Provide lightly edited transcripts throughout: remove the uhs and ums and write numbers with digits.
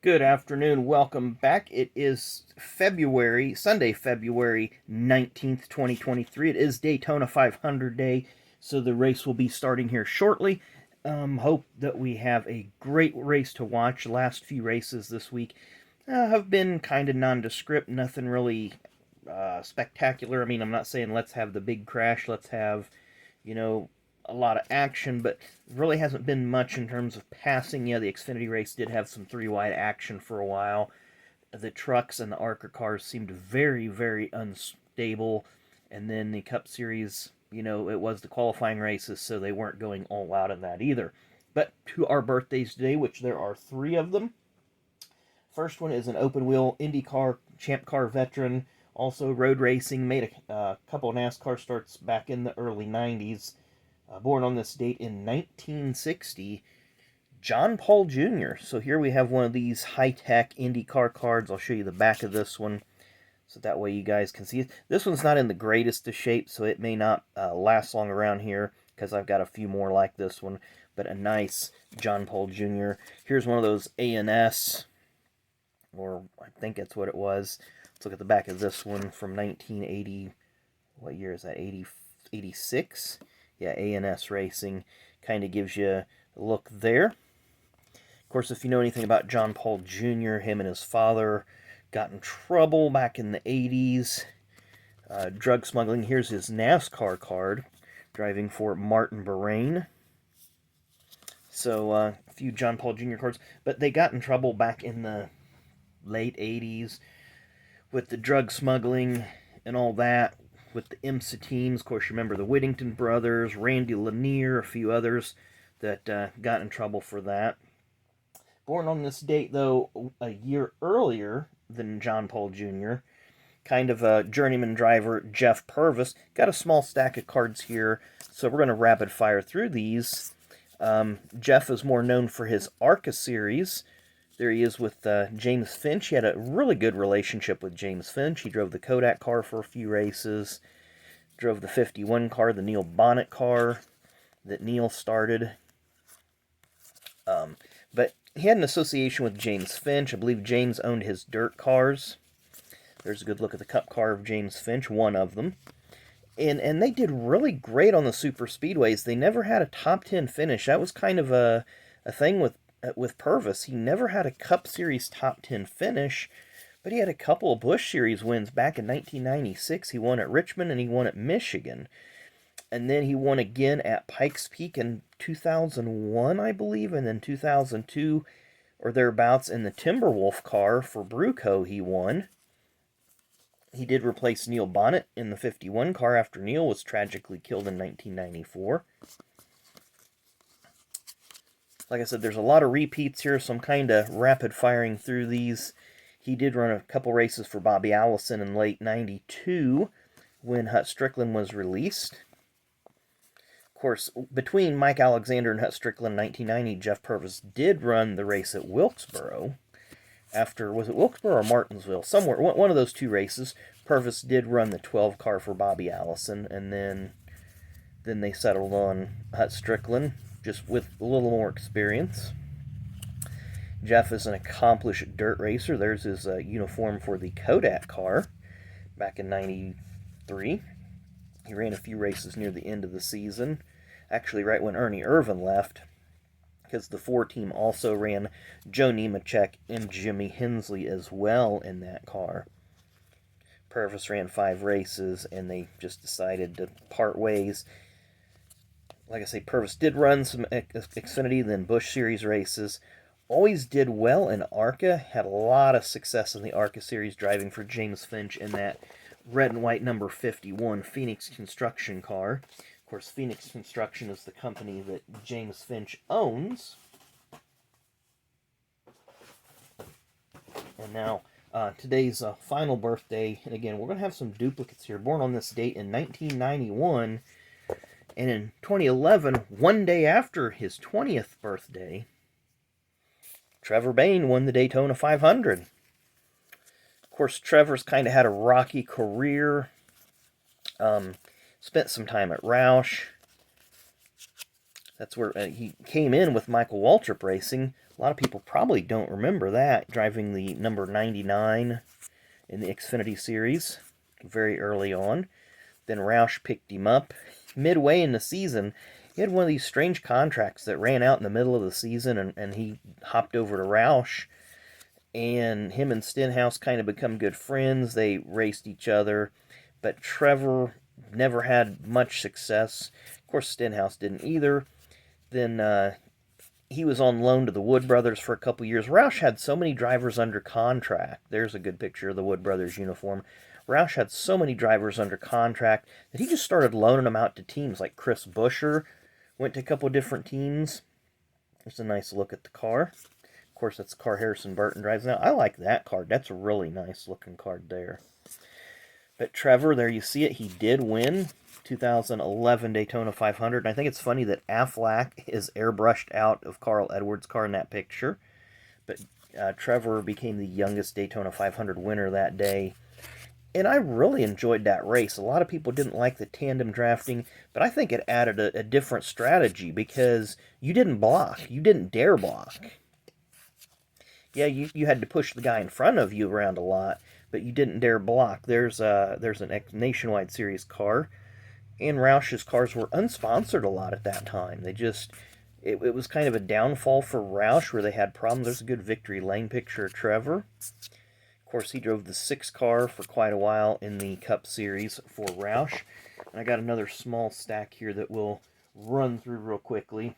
Good afternoon. Welcome back. It is Sunday, February 19th, 2023. It is Daytona 500 day, so the race will be starting here shortly. Hope that we have a great race to watch. The last few races this week have been kind of nondescript, nothing really spectacular. I mean, I'm not saying let's have the big crash, let's have, you know, a lot of action, but really hasn't been much in terms of passing. Yeah, the Xfinity race did have some three-wide action for a while. The trucks and the ARCA cars seemed very, very unstable. And then the Cup Series, it was the qualifying races, so they weren't going all out in that either. But to our birthdays today, which there are three of them. First one is an open-wheel IndyCar Champ Car veteran, also road racing, made a couple of NASCAR starts back in the early 90s. Born on this date in 1960, John Paul Jr. So here we have one of these high-tech IndyCar cards. I'll show you the back of this one, so that way you guys can see it. This one's not in the greatest of shape, so it may not last long around here, because I've got a few more like this one. But a nice John Paul Jr. Here's one of those ANS, or I think that's what it was. Let's look at the back of this one from 1980. What year is that? 86? Yeah, ANS Racing kind of gives you a look there. Of course, if you know anything about John Paul Jr., him and his father got in trouble back in the 80s. Drug smuggling. Here's his NASCAR card, driving for Martin Bahrain. So, a few John Paul Jr. cards. But they got in trouble back in the late 80s with the drug smuggling and all that, with the IMSA teams. Of course, you remember the Whittington brothers, Randy Lanier, a few others that got in trouble for that. Born on this date, though, a year earlier than John Paul Jr., kind of a journeyman driver, Jeff Purvis. Got a small stack of cards here, so we're going to rapid fire through these. Jeff is more known for his ARCA series. There he is with James Finch. He had a really good relationship with James Finch. He drove the Kodak car for a few races. Drove the 51 car, the Neil Bonnet car that Neil started. But he had an association with James Finch. I believe James owned his dirt cars. There's a good look at the Cup car of James Finch, one of them. And they did really great on the super speedways. They never had a top 10 finish. That was kind of a thing with Purvis. He never had a Cup Series top 10 finish, but he had a couple of Busch Series wins back in 1996. He won at Richmond and he won at Michigan. And then he won again at Pikes Peak in 2001, I believe, and then 2002 or thereabouts in the Timberwolf car for Bruco he won. He did replace Neil Bonnet in the 51 car after Neil was tragically killed in 1994. Like I said, there's a lot of repeats here, so I'm kind of rapid-firing through these. He did run a couple races for Bobby Allison in late 92 when Hut Stricklin was released. Of course, between Mike Alexander and Hut Stricklin in 1990, Jeff Purvis did run the race at Wilkesboro. Was it Wilkesboro or Martinsville? Somewhere, one of those two races. Purvis did run the 12 car for Bobby Allison, and then they settled on Hut Stricklin, just with a little more experience. Jeff is an accomplished dirt racer. There's his uniform for the Kodak car back in 93. He ran a few races near the end of the season, actually right when Ernie Irvan left, because the 4 team also ran Joe Nemechek and Jimmy Hensley as well in that car. Purvis ran 5 races, and they just decided to part ways. Like I say, Purvis did run some Xfinity, then Busch Series races. Always did well in ARCA. Had a lot of success in the ARCA Series, driving for James Finch in that red and white number 51 Phoenix Construction car. Of course, Phoenix Construction is the company that James Finch owns. And now, today's final birthday. And again, we're going to have some duplicates here. Born on this date in 1991. And in 2011, one day after his 20th birthday, Trevor Bayne won the Daytona 500. Of course, Trevor's kind of had a rocky career. Spent some time at Roush. That's where he came in with Michael Waltrip Racing. A lot of people probably don't remember that, driving the number 99 in the Xfinity Series very early on. Then Roush picked him up. Midway in the season, he had one of these strange contracts that ran out in the middle of the season, and he hopped over to Roush. And him and Stenhouse kind of become good friends. They raced each other. But Trevor never had much success. Of course, Stenhouse didn't either. Then he was on loan to the Wood Brothers for a couple years. Roush had so many drivers under contract. There's a good picture of the Wood Brothers uniform. Roush had so many drivers under contract that he just started loaning them out to teams. Like Chris Buescher went to a couple different teams. There's a nice look at the car. Of course, that's the car Harrison Burton drives now. I like that card. That's a really nice looking card there. But Trevor, there you see it. He did win 2011 Daytona 500. And I think it's funny that Aflac is airbrushed out of Carl Edwards' car in that picture. But Trevor became the youngest Daytona 500 winner that day. And I really enjoyed that race. A lot of people didn't like the tandem drafting, but I think it added a different strategy because you didn't block. You didn't dare block. Yeah, you had to push the guy in front of you around a lot, but you didn't dare block. There's an Nationwide Series car, and Roush's cars were unsponsored a lot at that time. It was kind of a downfall for Roush where they had problems. There's a good victory lane picture of Trevor. Of course, he drove the 6 car for quite a while in the Cup Series for Roush. And I got another small stack here that we'll run through real quickly.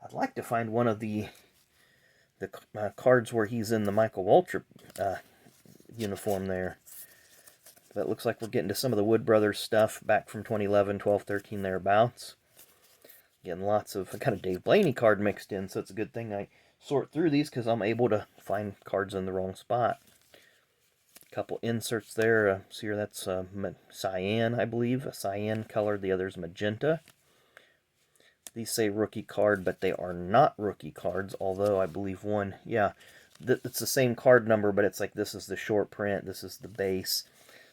I'd like to find one of the cards where he's in the Michael Waltrip uniform there. But it looks like we're getting to some of the Wood Brothers stuff back from 2011, 12, 13, thereabouts. Getting lots of kind of Dave Blaney card mixed in, so it's a good thing I sort through these because I'm able to find cards in the wrong spot. A couple inserts there. See here, that's cyan, I believe. A cyan color. The other's magenta. These say rookie card, but they are not rookie cards, although I believe one, yeah, it's the same card number, but it's like this is the short print, this is the base.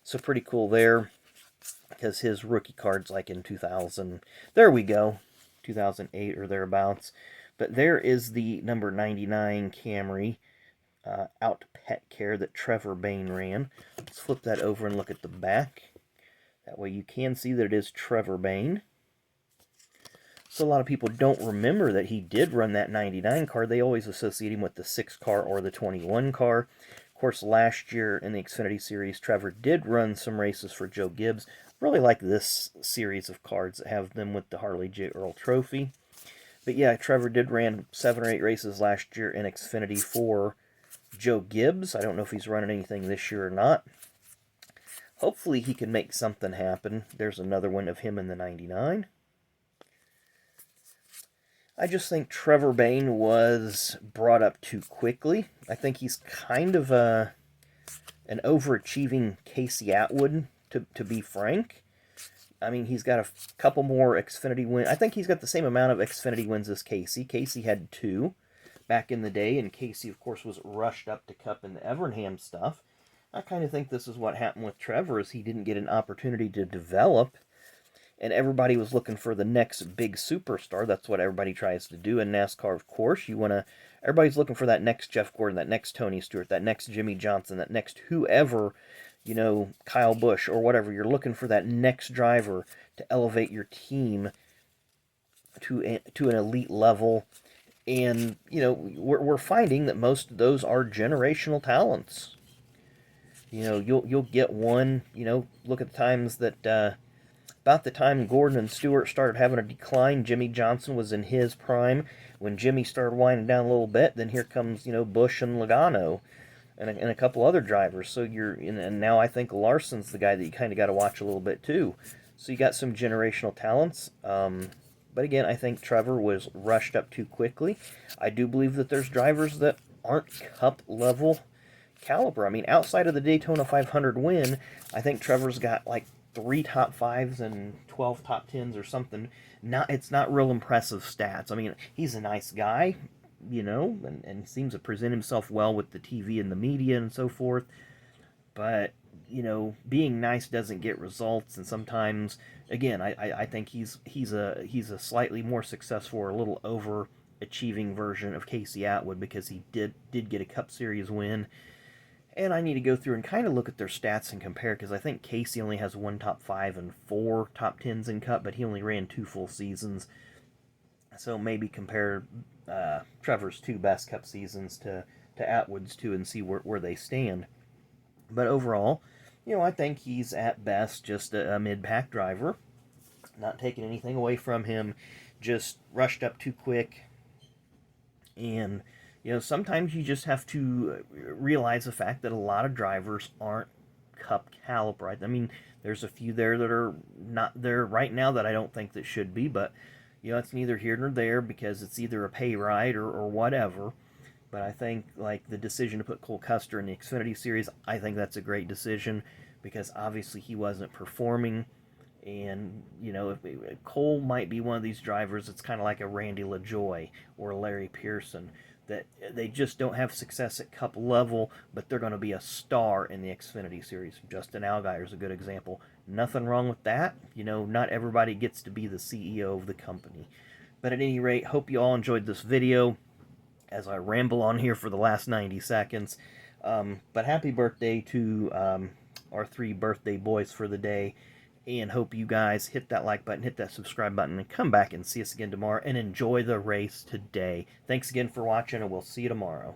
So pretty cool there, because his rookie card's like in 2000, there we go, 2008 or thereabouts. But there is the number 99 Camry out pet care that Trevor Bayne ran. Let's flip that over and look at the back. That way you can see that it is Trevor Bayne. So a lot of people don't remember that he did run that 99 car. They always associate him with the 6 car or the 21 car. Of course, last year in the Xfinity Series, Trevor did run some races for Joe Gibbs. Really like this series of cards that have them with the Harley J. Earl Trophy. But yeah, Trevor did ran 7 or 8 races last year in Xfinity for Joe Gibbs. I don't know if he's running anything this year or not. Hopefully he can make something happen. There's another one of him in the 99. I just think Trevor Bayne was brought up too quickly. I think he's kind of an overachieving Casey Atwood, to be frank. I mean, he's got a couple more Xfinity wins. I think he's got the same amount of Xfinity wins as Casey. Casey had 2 back in the day, and Casey, of course, was rushed up to Cup in the Evernham stuff. I kind of think this is what happened with Trevor, is he didn't get an opportunity to develop, and everybody was looking for the next big superstar. That's what everybody tries to do in NASCAR, of course. Everybody's looking for that next Jeff Gordon, that next Tony Stewart, that next Jimmy Johnson, that next whoever, Kyle Busch or whatever. You're looking for that next driver to elevate your team to an elite level. And, we're finding that most of those are generational talents. You'll get one, look at the times that, about the time Gordon and Stewart started having a decline, Jimmy Johnson was in his prime. When Jimmy started winding down a little bit, then here comes, Busch and Logano and a couple other drivers. So and now I think Larson's the guy that you kind of got to watch a little bit too. So you got some generational talents. But again, I think Trevor was rushed up too quickly. I do believe that there's drivers that aren't Cup level caliber. I mean, outside of the Daytona 500 win, I think Trevor's got like 3 top 5s and 12 top 10s or something. It's not real impressive stats. I mean, he's a nice guy, and seems to present himself well with the TV and the media and so forth. But, being nice doesn't get results, and sometimes, again, I think he's a slightly more successful or a little over achieving version of Casey Atwood, because he did get a Cup Series win. And I need to go through and kind of look at their stats and compare, because I think Casey only has 1 top 5 and 4 top 10s in Cup, but he only ran 2 full seasons. So maybe compare Trevor's 2 best Cup seasons to Atwood's 2 and see where they stand. But overall, I think he's at best just a mid-pack driver. Not taking anything away from him, just rushed up too quick. And, sometimes you just have to realize the fact that a lot of drivers aren't Cup caliber. I mean, there's a few there that are not there right now that I don't think that should be, but, it's neither here nor there, because it's either a pay ride or whatever. But I think, like, the decision to put Cole Custer in the Xfinity Series, I think that's a great decision, because obviously he wasn't performing. And, if Cole might be one of these drivers that's kind of like a Randy LaJoy or a Larry Pearson, that they just don't have success at Cup level, but they're going to be a star in the Xfinity Series. Justin Allgaier is a good example. Nothing wrong with that. Not everybody gets to be the CEO of the company. But at any rate, hope you all enjoyed this video as I ramble on here for the last 90 seconds. But happy birthday to our 3 birthday boys for the day. And hope you guys hit that like button, hit that subscribe button, and come back and see us again tomorrow and enjoy the race today. Thanks again for watching, and we'll see you tomorrow.